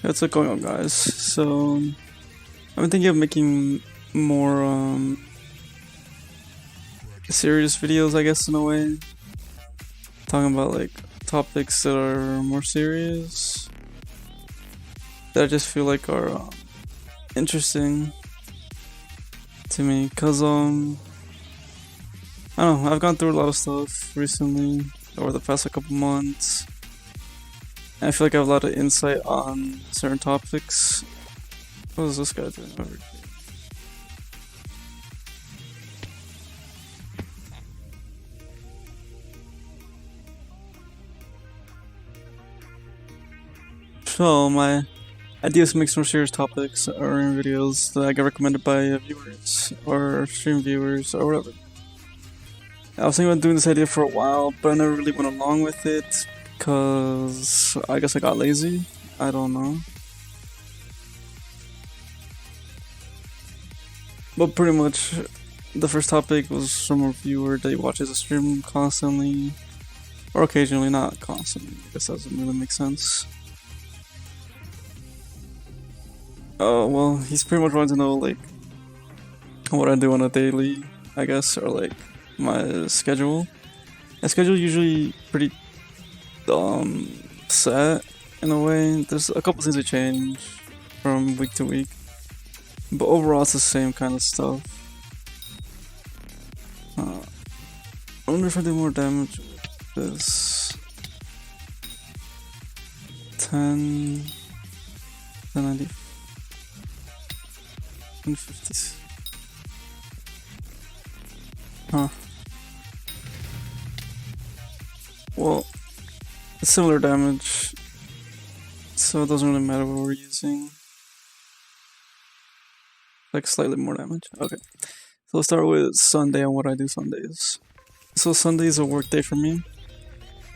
What's going on, guys? So I've been thinking of making more serious videos, I guess, in a way, talking about like topics that are more serious that I just feel like are interesting to me, cause I don't know, I've gone through a lot of stuff recently over the past couple months. I feel like I have a lot of insight on certain topics. What is this guy doing over here? So my idea is to make some serious topics or in videos that I get recommended by viewers or stream viewers or whatever. I was thinking about doing this idea for a while, but I never really went along with it because I guess I got lazy. I don't know. But pretty much the first topic was from a viewer that watches a stream constantly, or occasionally, not constantly. I guess that doesn't really make sense. Oh, well, he's pretty much wanting to know like what I do on a daily, I guess, or like my schedule. My schedule usually pretty set in a way. There's a couple things that change from week to week, but overall it's the same kind of stuff. I wonder if I do more damage with this. 10, 90, 150. Huh. Well, it's similar damage, so it doesn't really matter what we're using. Like slightly more damage. Okay. So let's start with Sunday and what I do Sundays. So Sunday is a work day for me,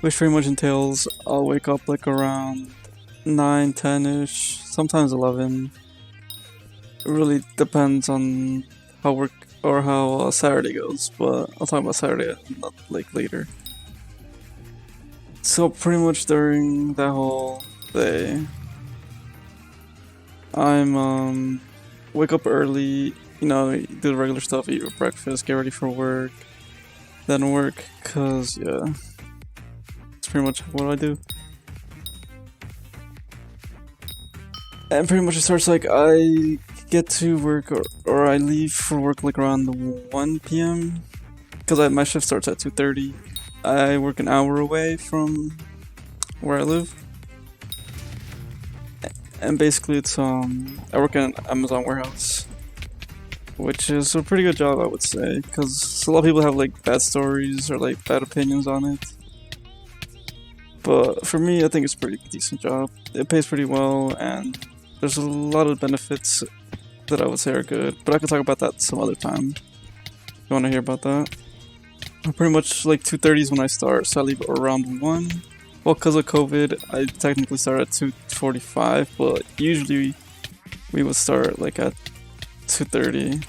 which pretty much entails I'll wake up like around 9, 10-ish, sometimes 11. It really depends on how work or how Saturday goes, but I'll talk about Saturday not like later. So pretty much during that whole day, I'm wake up early, you know, do the regular stuff, eat breakfast, get ready for work, then work, cause yeah, that's pretty much what I do. And pretty much it starts like I get to work or I leave for work like around 1 p.m. because my shift starts at 2:30. I work an hour away from where I live, and basically it's I work in an Amazon warehouse, which is a pretty good job, I would say, because a lot of people have like bad stories or like bad opinions on it. But for me, I think it's a pretty decent job. It pays pretty well, and there's a lot of benefits that I would say are good. But I could talk about that some other time. You want to hear about that? Pretty much like 2:30 is when I start, so I leave around 1. Well, because of COVID, I technically start at 2:45, but usually we would start like at 2:30.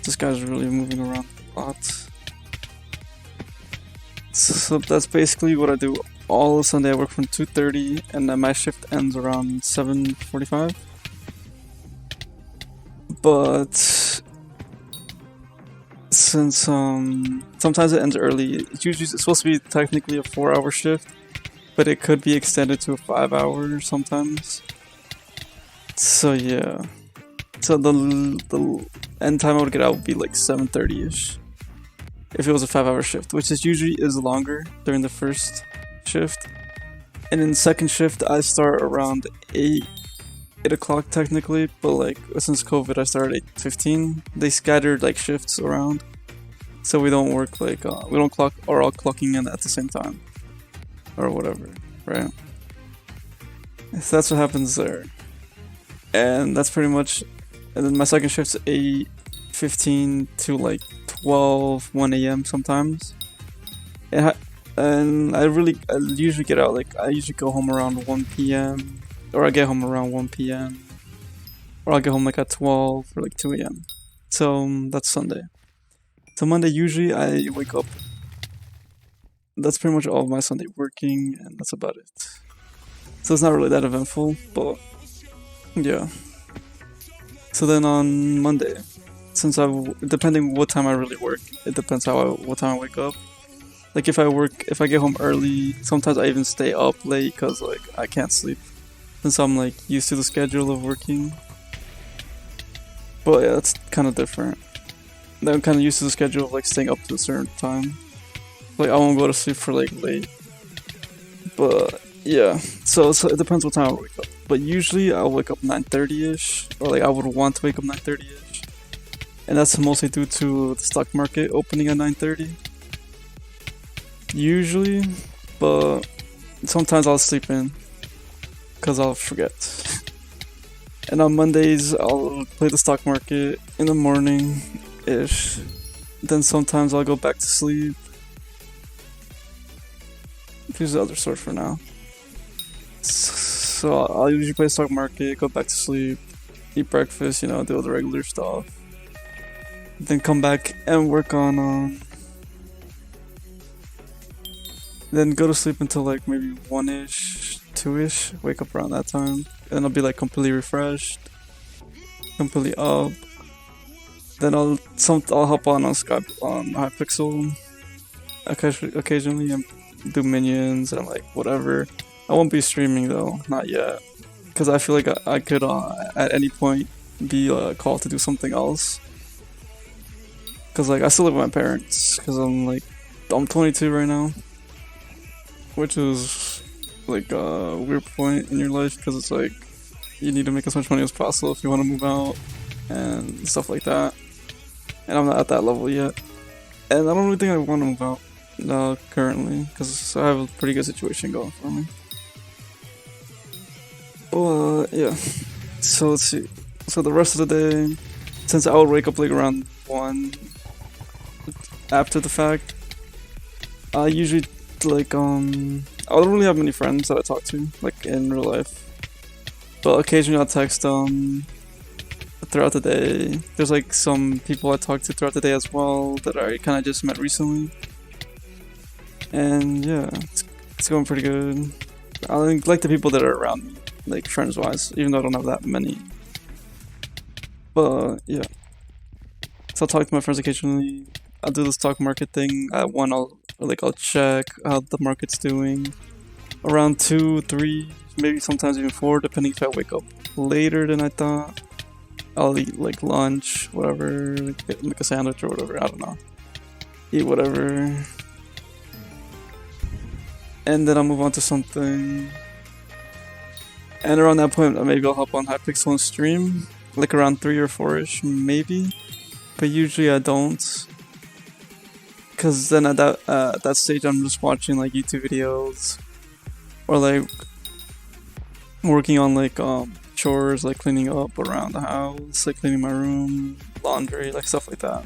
This guy's really moving around a lot. So that's basically what I do all of Sunday. I work from 2:30, and then my shift ends around 7:45. But since sometimes it ends early, it's supposed to be technically a 4-hour shift, but it could be extended to a 5-hour sometimes. So yeah, so the end time I would get out would be like 7:30ish if it was a 5-hour shift, which is usually longer during the first shift. And in the second shift I start around 8 o'clock technically, but like since COVID I started at 8:15. They scattered like shifts around, so we don't work like we don't clock or all clocking in at the same time or whatever, right? So that's what happens there, and that's pretty much. And then my second shift's 8:15 to like 1 a.m. sometimes, and I usually get out like I usually go home around 1 p.m. or I get home around 1 p.m. or I'll get home like at 12 or like 2 a.m. So that's Sunday. So Monday usually I wake up. That's pretty much all of my Sunday working, and that's about it. So it's not really that eventful, but yeah. So then on Monday, since depending what time I really work, it depends what time I wake up. Like if I get home early, sometimes I even stay up late because like I can't sleep, since I'm like used to the schedule of working. But yeah, it's kind of different. I'm kind of used to the schedule of like staying up to a certain time. Like I won't go to sleep for like late. But yeah, so it depends what time I wake up. But usually I'll wake up 9:30ish, or like I would want to wake up 9:30ish, and that's mostly due to the stock market opening at 9:30. Usually, but sometimes I'll sleep in because I'll forget. And on Mondays I'll play the stock market in the morning ish. Then sometimes I'll go back to sleep. Use the other source for now. So I'll usually play stock market, go back to sleep, eat breakfast, do all the regular stuff. Then come back and work on then go to sleep until like maybe 1ish, 2ish, wake up around that time. And I'll be like completely refreshed, completely up. Then I'll hop on Skype on Hypixel occasionally and do minions and like whatever. I won't be streaming though, not yet, because I feel like I could at any point be called to do something else. Cause like I still live with my parents, cause I'm 22 right now, which is like a weird point in your life, because it's like you need to make as much money as possible if you want to move out and stuff like that. And I'm not at that level yet, and I don't really think I want to move out currently, because I have a pretty good situation going for me. Yeah. So let's see. So the rest of the day, since I would wake up like around 1 after the fact, I usually like I don't really have many friends that I talk to like in real life, but occasionally I'll text throughout the day. There's like some people I talk to throughout the day as well that I kind of just met recently, and yeah, it's going pretty good. I like the people that are around me, like friends wise, even though I don't have that many. But yeah, so I'll talk to my friends occasionally. I'll do the stock market thing. At 1, I'll check how the market's doing. Around 2, 3, maybe sometimes even 4, depending if I wake up later than I thought. I'll eat like lunch, whatever, make a sandwich or whatever. I don't know. Eat whatever, and then I'll move on to something. And around that point, maybe I'll hop on Hypixel and stream, like around 3 or 4ish, maybe. But usually I don't, because then at that stage I'm just watching like YouTube videos, or like working on like chores, like cleaning up around the house, like cleaning my room, laundry, like stuff like that.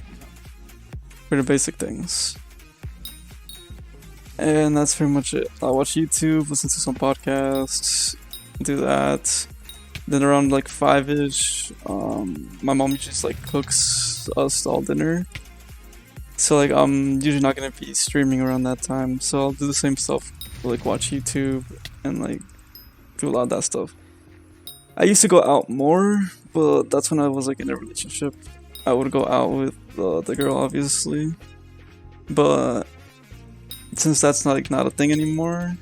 Pretty basic things. And that's pretty much it. I'll watch YouTube, listen to some podcasts, do that. Then around like 5ish, my mom just like cooks us all dinner. So like I'm usually not gonna be streaming around that time. So I'll do the same stuff, like watch YouTube and like do a lot of that stuff. I used to go out more, but that's when I was like in a relationship. I would go out with the girl, obviously. But since that's not a thing anymore,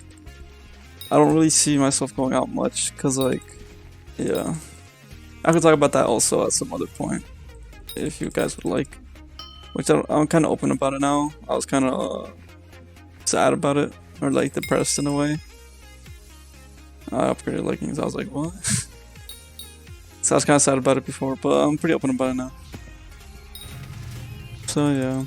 I don't really see myself going out much, cause like, yeah, I could talk about that also at some other point, if you guys would like. Which I'm kind of open about it now. I was kind of sad about it, or like depressed in a way. I upgraded leggings. I was like, what? So I was kind of sad about it before, but I'm pretty open about it now. So yeah.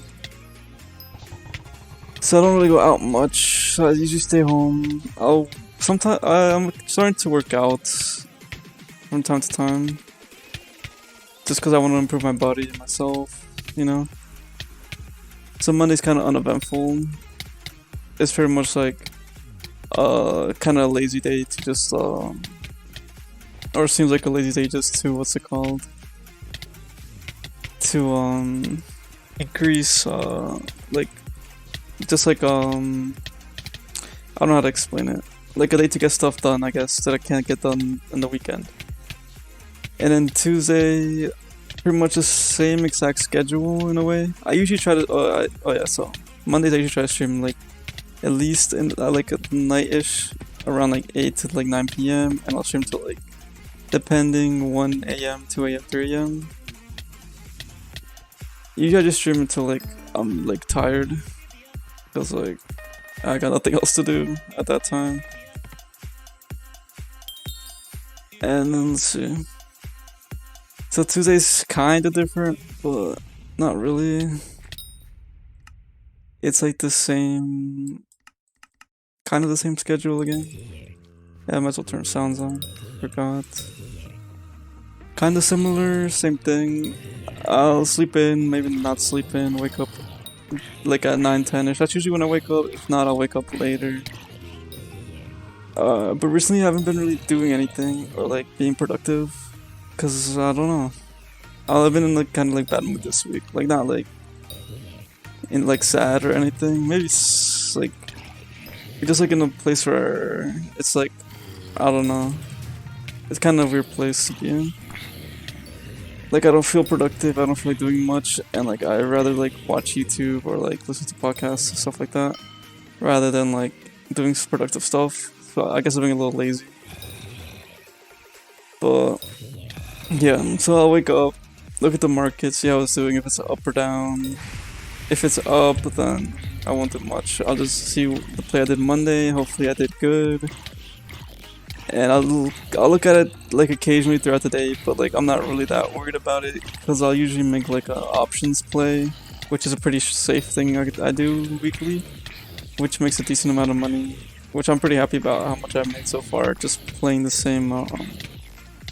So I don't really go out much. So I usually stay home. I'm starting to work out from time to time, just because I want to improve my body and myself, So Monday's kind of uneventful. It's pretty much like kind of a lazy day to just or it seems like a lazy day just to to increase like just like I don't know how to explain it. like a day to get stuff done, I guess, that I can't get done in the weekend. And then Tuesday, pretty much the same exact schedule in a way. I usually try to, so Mondays I usually try to stream like at least in like at night-ish, around like 8 to like 9 p.m. and I'll stream till like, depending, 1 a.m., 2 a.m., 3 a.m. Usually I just stream until like I'm like tired, because like I got nothing else to do at that time. And then let's see. So Tuesday's kind of different, but not really. It's like the same, kind of the same schedule again. Yeah, I might as well turn sounds on. Forgot. Kind of similar, same thing. I'll sleep in, maybe not sleep in, wake up like at 9, 10ish. That's usually when I wake up. If not, I'll wake up later. But recently I haven't been really doing anything or like being productive, cause I don't know. I've been in like kind of like bad mood this week. Like not like in like sad or anything. Maybe it's like just like in a place where it's like, I don't know. It's kind of a weird place to be in. Like I don't feel productive. I don't feel like doing much, and like I rather like watch YouTube or like listen to podcasts and stuff like that, rather than like doing productive stuff. So I guess I'm being a little lazy. But yeah, so I'll wake up, look at the market, see how it's doing, if it's up or down. If it's up, then I won't do much. I'll just see the play I did Monday. Hopefully I did good. And I'll look at it like occasionally throughout the day, but like I'm not really that worried about it, because I'll usually make like a options play, which is a pretty safe thing I do weekly, which makes a decent amount of money, which I'm pretty happy about how much I've made so far, just playing the same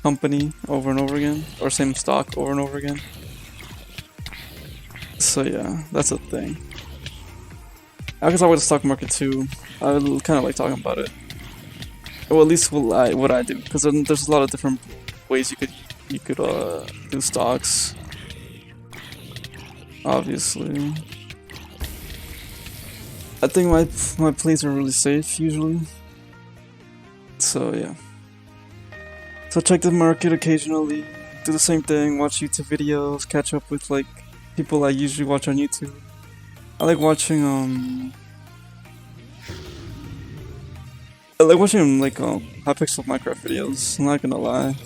company over and over again, or same stock over and over again. So yeah, that's a thing. I can talk about the stock market too. I kind of like talking about it. Well, at least what I do, because there's a lot of different ways you could do stocks. Obviously, I think my plays are really safe usually. So yeah. So check the market occasionally, do the same thing, watch YouTube videos, catch up with like people I usually watch on YouTube. I like watching Hypixel Minecraft videos, I'm not gonna lie.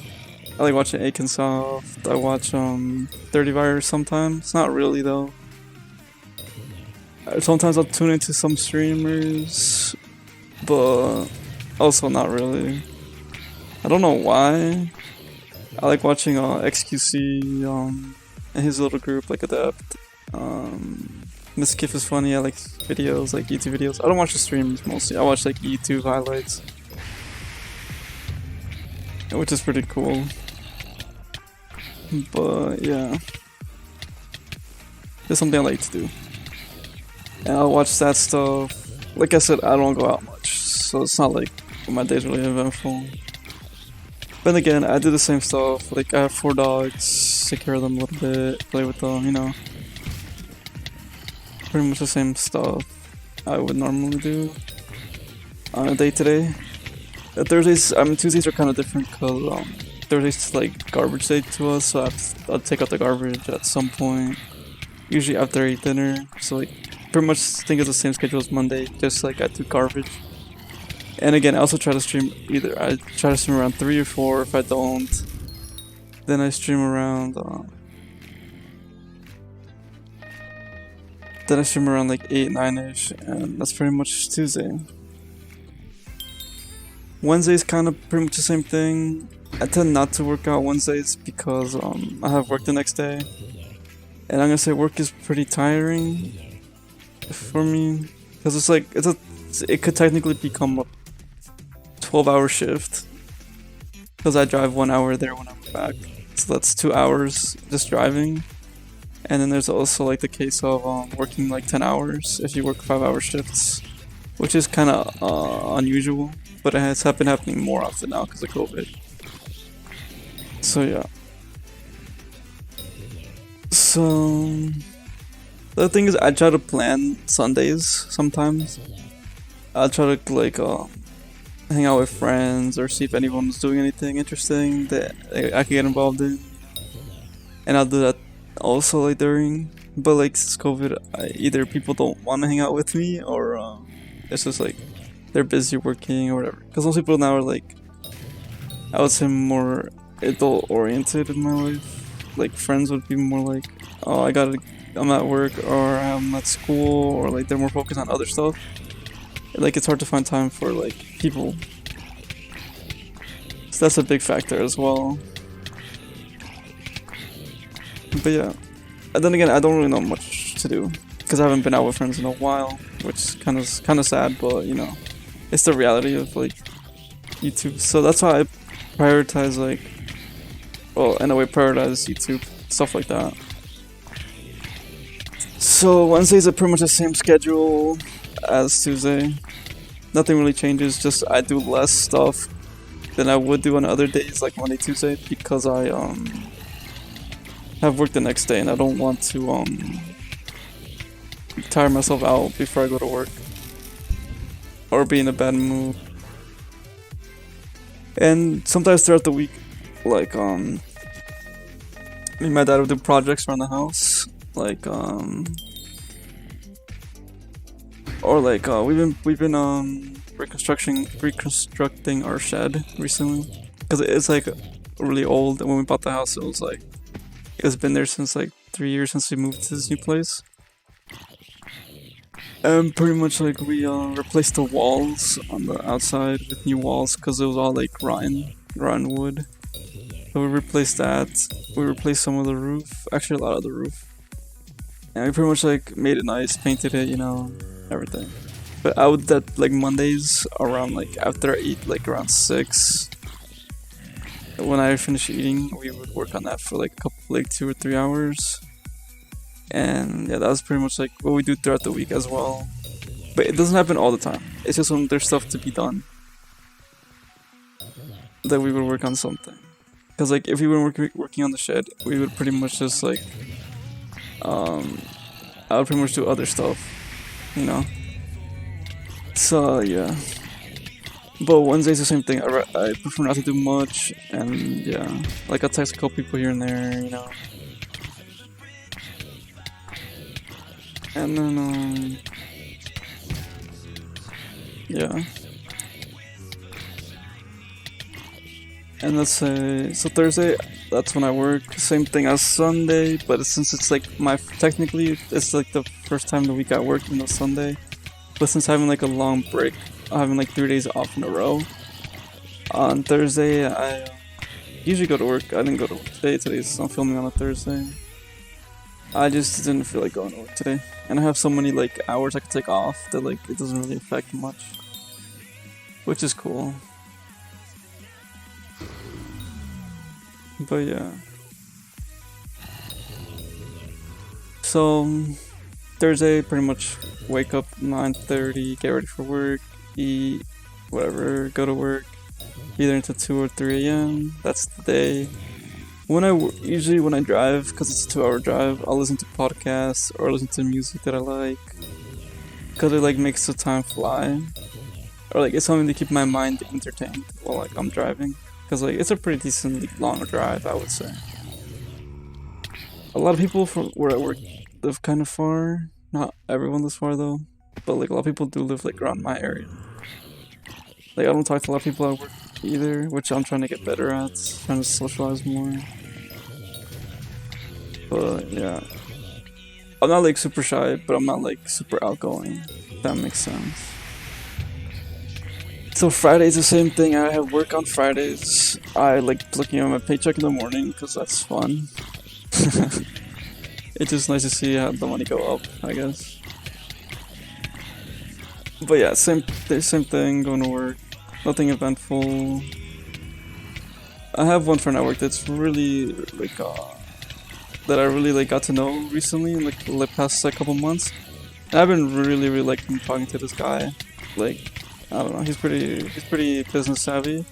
I like watching Akinsoft, I watch 30virus sometimes, not really though. Sometimes I'll tune into some streamers, but also not really. I don't know why. I like watching XQC and his little group, like Adept. Miskiff is funny. I like videos, like YouTube videos. I don't watch the streams mostly. I watch like YouTube highlights, which is pretty cool. But yeah, it's something I like to do. And I'll watch that stuff. Like I said, I don't go out much, so it's not like my day's really eventful. But again, I do the same stuff. Like I have 4 dogs, take care of them a little bit, play with them, you know. Pretty much the same stuff I would normally do on a day to day. Thursdays, Tuesdays are kind of different, because Thursdays like garbage day to us, so I'll take out the garbage at some point, usually after I eat dinner. So like pretty much think it's the same schedule as Monday, just like I do garbage. And again, I also try to stream I try to stream around 3 or 4. If I don't, then I stream around like 8, 9ish, and that's pretty much Tuesday. Wednesday's kind of pretty much the same thing. I tend not to work out Wednesdays because I have work the next day, and I'm gonna say work is pretty tiring for me, because it's like it could technically become a 12-hour shift, because I drive 1 hour there, 1 hour back, so that's 2 hours just driving. And then there's also like the case of working like 10 hours if you work 5-hour shifts, which is kind of unusual, but it's been happening more often now because of COVID. So yeah. So the thing is, I try to plan Sundays sometimes. I try to like hang out with friends or see if anyone's doing anything interesting that I could get involved in. And I'll do that also like during, but like since COVID, either people don't want to hang out with me or it's just like they're busy working or whatever. Because most people now are like, I would say more adult oriented in my life. Like friends would be more like, oh I'm at work or I'm at school, or like they're more focused on other stuff. Like it's hard to find time for like people. So that's a big factor as well. But yeah, and then again, I don't really know much to do because I haven't been out with friends in a while, which is kind of sad. But you know, it's the reality of like YouTube. So that's why I prioritize like, well, in a way, prioritize YouTube stuff like that. So Wednesdays are pretty much the same schedule as Tuesday. Nothing really changes. Just I do less stuff than I would do on other days like Monday, Tuesday, because I have work the next day and I don't want to tire myself out before I go to work or be in a bad mood. And sometimes throughout the week, like me and my dad would do projects around the house, like or like we've been reconstructing our shed recently because it's like really old, and when we bought the house it was like it's been there since like 3 years since we moved to this new place. And pretty much like we replaced the walls on the outside with new walls because it was all like rotten wood. So we replaced that. We replaced some of the roof, actually a lot of the roof. And we pretty much like made it nice, painted it, you know, everything. But I would that like Mondays around like after I eat like around 6. When I finish eating, we would work on that for like 2 or 3 hours. And yeah, that was pretty much like what we do throughout the week as well. But it doesn't happen all the time. It's just when there's stuff to be done that we would work on something. Because like if we were working on the shed, we would pretty much just like I would pretty much do other stuff, you know. So yeah. But Wednesday's the same thing. I prefer not to do much, and yeah, like I'll text a couple people here and there, you know. And then yeah. And let's say so Thursday, that's when I work. Same thing as Sunday, but since it's like technically it's like the first time of the week I work, you know, Sunday. But since having like a long break, having like 3 days off in a row, on Thursday I usually go to work. I didn't go to work today. I'm filming on a Thursday. I just didn't feel like going to work today, and I have so many like hours I could take off that like it doesn't really affect much, which is cool. But yeah. So Thursday, pretty much wake up 9:30, get ready for work, eat, whatever, go to work, either until 2 or 3 a.m. That's the day. Usually when I drive, because it's a 2-hour drive, I'll listen to podcasts or listen to music that I like, because it like makes the time fly, or like it's something to keep my mind entertained while like I'm driving, because like it's a pretty decently long drive, I would say. A lot of people from where I work live kind of far. Not everyone lives far though, but like a lot of people do live like around my area. Like I don't talk to a lot of people at work either, which I'm trying to get better at, trying to socialize more. But yeah, I'm not like super shy, but I'm not like super outgoing, if that makes sense. So Friday's the same thing. I have work on Fridays. I like looking at my paycheck in the morning because that's fun. It's just nice to see how the money go up, I guess. But yeah, same thing, going to work. Nothing eventful. I have one friend at work that's really like that I really like got to know recently in like the past like couple months. And I've been really liking talking to this guy. Like I don't know, he's pretty business savvy,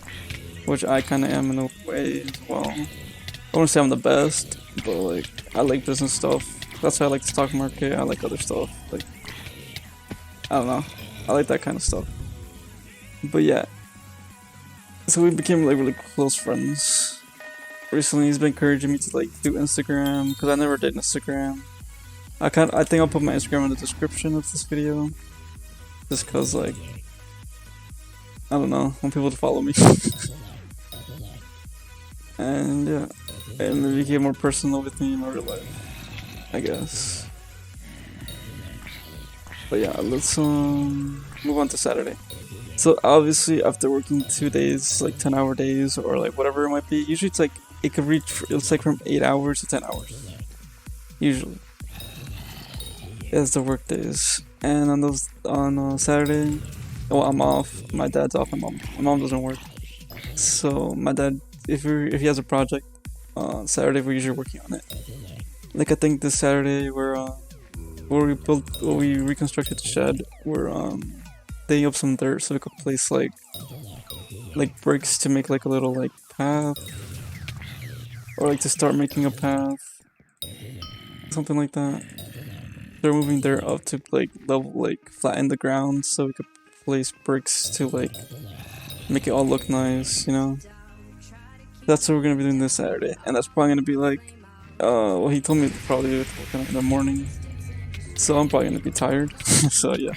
which I kind of am in a way as well. I wouldn't say I'm the best, but like I like business stuff. That's why I like the stock market. I like other stuff. Like I don't know, I like that kind of stuff. But yeah, So we became like really close friends. Recently, he's been encouraging me to like do Instagram because I never did Instagram. I think I'll put my Instagram in the description of this video, just cause like I don't know, I want people to follow me. And yeah, and it became more personal with me in my real life, I guess. But yeah, let's move on to Saturday. So obviously after working 2 days, like 10-hour days or like whatever it might be, usually it's like it could reach, it's like from 8 hours to 10 hours. Usually. As the work days. And on Saturday, well, I'm off, my dad's off, my mom doesn't work. So my dad, if he has a project, Saturday we're usually working on it. Like I think this Saturday where we reconstructed the shed, we're digging up some dirt so we could place like bricks to make like a little like path, or like to start making a path, something like that. They're moving dirt up to like level, like flatten the ground so we could place bricks to like make it all look nice, you know. That's what we're gonna be doing this Saturday, and that's probably gonna be like well, he told me to probably do it in the morning, so I'm probably gonna be tired. So yeah.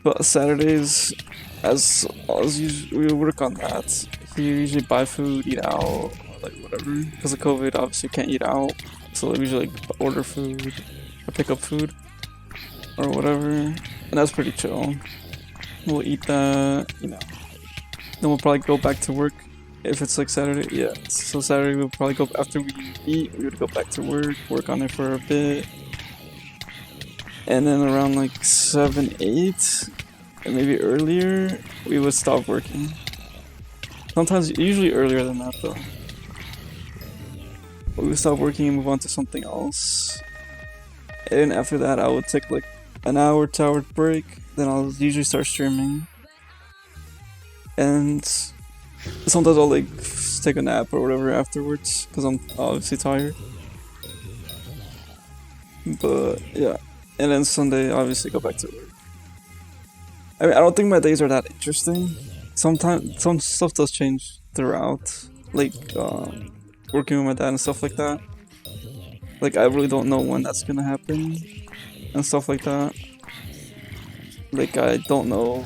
But Saturdays, as usual, we work on that. We usually buy food, eat out, like whatever. Because of COVID, obviously can't eat out, so we usually like order food or pick up food or whatever, and that's pretty chill. We'll eat that, you know. Then we'll probably go back to work if it's like Saturday. Yeah, so Saturday we'll probably go after we eat. We would go back to work on it for a bit. And then around like 7, 8, and maybe earlier, we would stop working. Sometimes, usually earlier than that though. But we would stop working and move on to something else. And after that, I would take like an hour, 2-hour break. Then I'll usually start streaming. And sometimes I'll like take a nap or whatever afterwards, because I'm obviously tired. But yeah. And then Sunday, obviously, go back to work. I mean, I don't think my days are that interesting. Sometimes, some stuff does change throughout. Like, working with my dad and stuff like that. Like, I really don't know when that's gonna happen. And stuff like that. Like, I don't know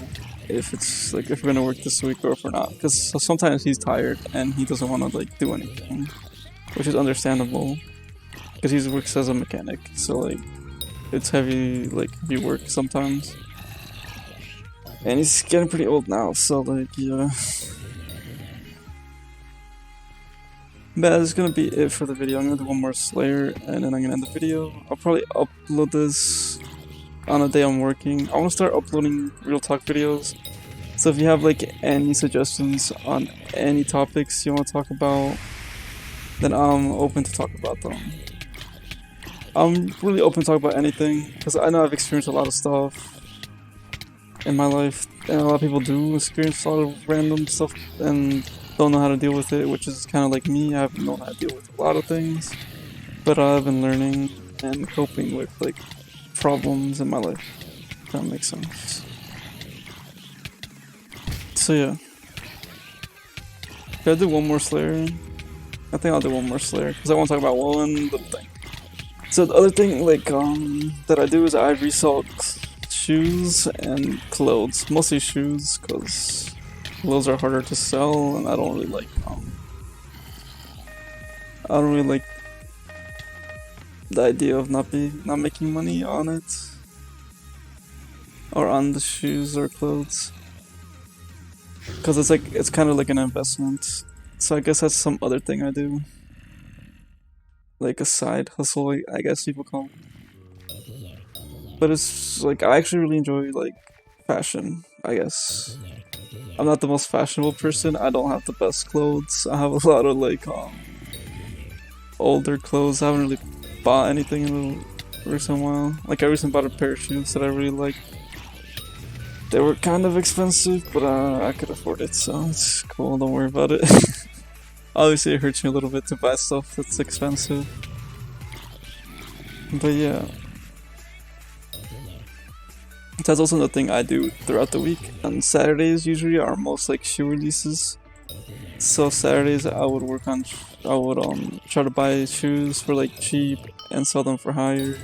if it's, like, if we're gonna work this week or if we're not. Because sometimes he's tired and he doesn't want to, like, do anything. Which is understandable. Because he works as a mechanic, so, like, it's heavy work sometimes. And he's getting pretty old now, so like, yeah. But that's gonna be it for the video. I'm gonna do one more Slayer, and then I'm gonna end the video. I'll probably upload this on a day I'm working. I wanna start uploading real talk videos. So if you have like any suggestions on any topics you wanna talk about, then I'm open to talk about them. I'm really open to talk about anything, because I know I've experienced a lot of stuff in my life, and a lot of people do experience a lot of random stuff and don't know how to deal with it, which is kind of like me. I haven't known how to deal with a lot of things, but I've been learning and coping with like problems in my life, if that makes sense. So yeah. Can I do one more Slayer? I think I'll do one more Slayer, because I want to talk about one little thing. So the other thing, like, that I do is I resell shoes and clothes. Mostly shoes, because clothes are harder to sell, and I don't really like the idea of not making money on it, or on the shoes or clothes, because it's kind of like an investment. So I guess that's some other thing I do. Like a side hustle, I guess people call it. But it's like, I actually really enjoy like fashion, I guess. I'm not the most fashionable person. I don't have the best clothes. I have a lot of like older clothes. I haven't really bought anything in a recent while. Like I recently bought a pair of shoes that I really like. They were kind of expensive, but I could afford it, so it's cool, don't worry about it. Obviously it hurts me a little bit to buy stuff that's expensive. But yeah. That's also another thing I do throughout the week. On Saturdays usually are most like shoe releases. So Saturdays I would work on, I would try to buy shoes for like cheap and sell them for higher,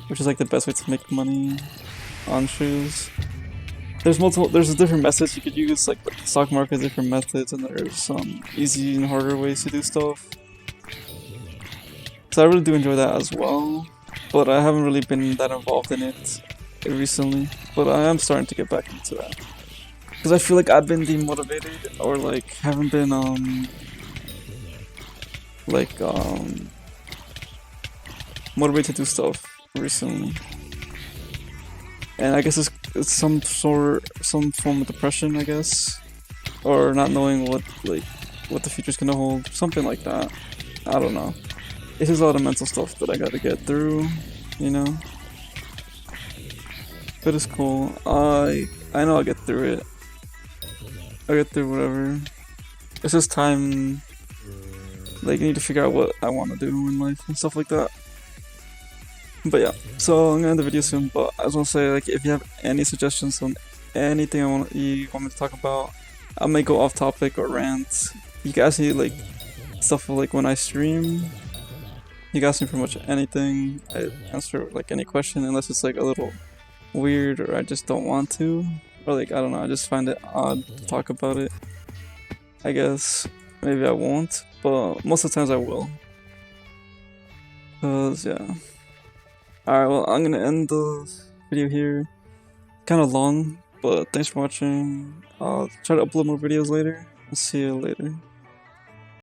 which is like the best way to make money on shoes. There's different methods you could use, like the stock market has different methods, and there's some easy and harder ways to do stuff. So I really do enjoy that as well, but I haven't really been that involved in it recently, but I am starting to get back into that. Because I feel like I've been demotivated, or like haven't been motivated to do stuff recently. And I guess it's some form of depression, I guess, or not knowing what the future's gonna hold, something like that. I don't know. It's just a lot of mental stuff that I gotta get through, you know. But it's cool. I know I'll get through it. I'll get through whatever. It's just time. Like, I need to figure out what I want to do in life and stuff like that. But yeah, so I'm gonna end the video soon. But I just want to say, like, if you have any suggestions on anything you want me to talk about, I may go off topic or rant. You can ask me like stuff like when I stream. You can ask me pretty much anything. I answer like any question unless it's like a little weird or I just don't want to, or like I don't know, I just find it odd to talk about it. I guess maybe I won't, but most of the times I will. Cause yeah. Alright, well, I'm gonna end the video here. Kinda long, but thanks for watching. I'll try to upload more videos later. I'll see you later.